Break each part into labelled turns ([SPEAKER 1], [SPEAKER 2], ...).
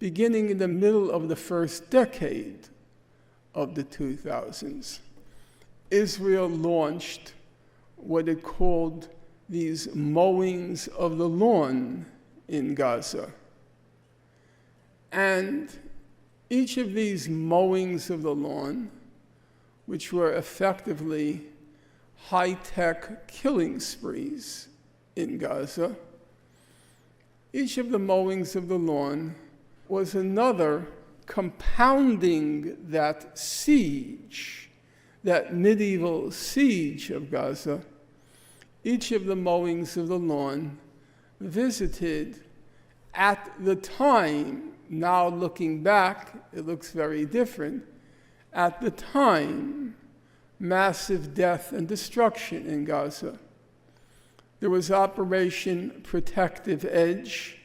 [SPEAKER 1] beginning in the middle of the first decade of the 2000s, Israel launched what it called these mowings of the lawn in Gaza. And each of these mowings of the lawn, which were effectively high-tech killing sprees in Gaza, each of the mowings of the lawn was another compounding that siege, that medieval siege of Gaza. Each of the mowings of the lawn visited at the time, now looking back, it looks very different, at the time, massive death and destruction in Gaza. There was Operation Protective Edge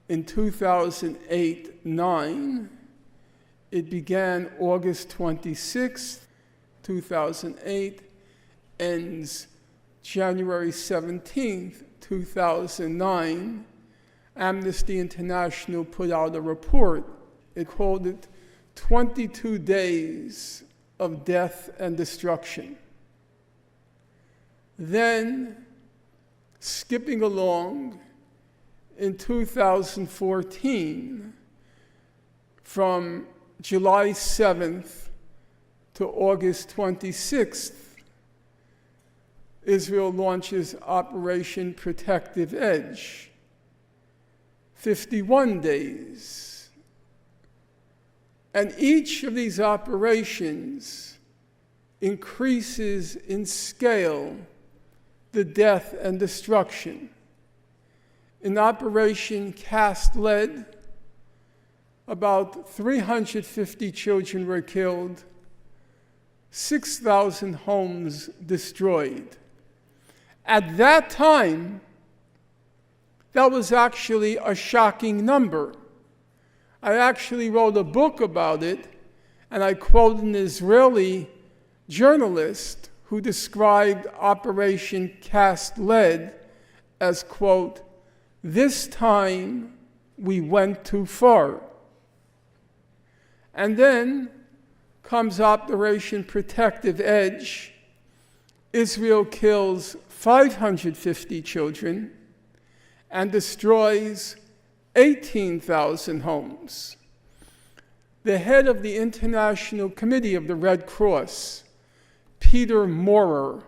[SPEAKER 1] in 2008-9. It began August 26, 2008, ends January 17, 2009. Amnesty International put out a report. It called it 22 days of death and destruction. Then, skipping along, in 2014, from July 7th to August 26th, Israel launches Operation Protective Edge. 51 days. And each of these operations increases in scale the death and destruction. In Operation Cast Lead, about 350 children were killed, 6,000 homes destroyed. At that time, that was actually a shocking number. I actually wrote a book about it, and I quote an Israeli journalist who described Operation Cast Lead as, quote, "This time we went too far." And then comes Operation Protective Edge. Israel kills 550 children and destroys 18,000 homes. The head of the International Committee of the Red Cross, Peter Maurer,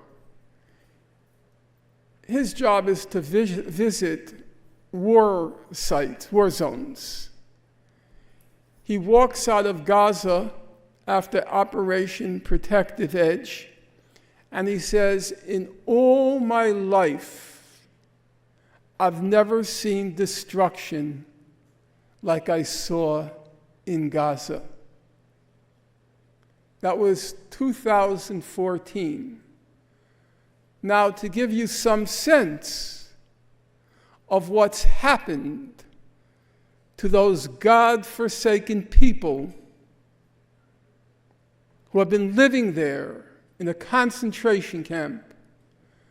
[SPEAKER 1] his job is to visit war sites, war zones. He walks out of Gaza after Operation Protective Edge, and he says, "In all my life, I've never seen destruction like I saw in Gaza." That was 2014. Now, to give you some sense of what's happened to those God-forsaken people who have been living there in a concentration camp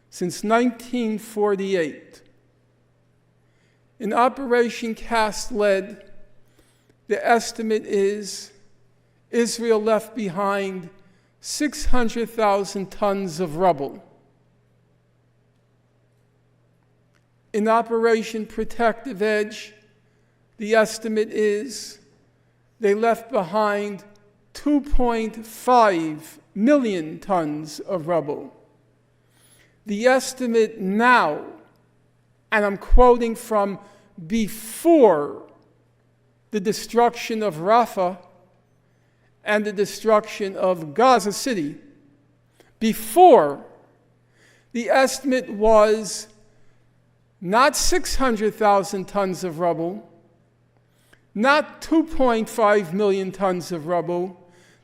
[SPEAKER 1] since 1948. In Operation Cast Lead, the estimate is Israel left behind 600,000 tons of rubble. In Operation Protective Edge, the estimate is they left behind 2.5 million tons of rubble. The estimate now, and I'm quoting from before the destruction of Rafah and the destruction of Gaza City, before, the estimate was not 600,000 tons of rubble, not 2.5 million tons of rubble.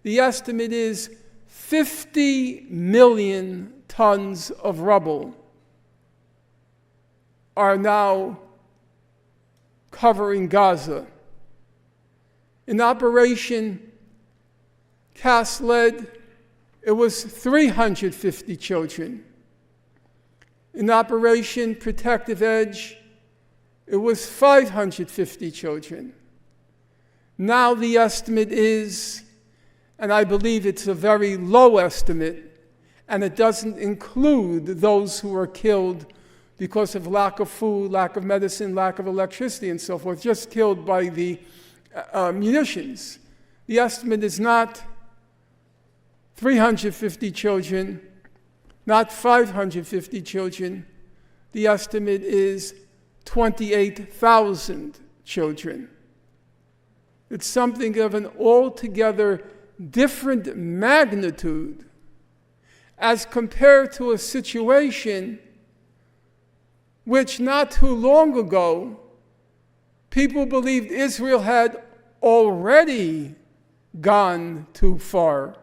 [SPEAKER 1] The estimate is 50 million tons of rubble are now covering Gaza. In Operation Cast Lead, it was 350 children. In Operation Protective Edge, it was 550 children. Now the estimate is, and I believe it's a very low estimate, and it doesn't include those who were killed because of lack of food, lack of medicine, lack of electricity, and so forth, just killed by the munitions. The estimate is not 350 children, not 550 children. The estimate is 28,000 children. It's something of an altogether different magnitude as compared to a situation which not too long ago people believed Israel had already gone too far.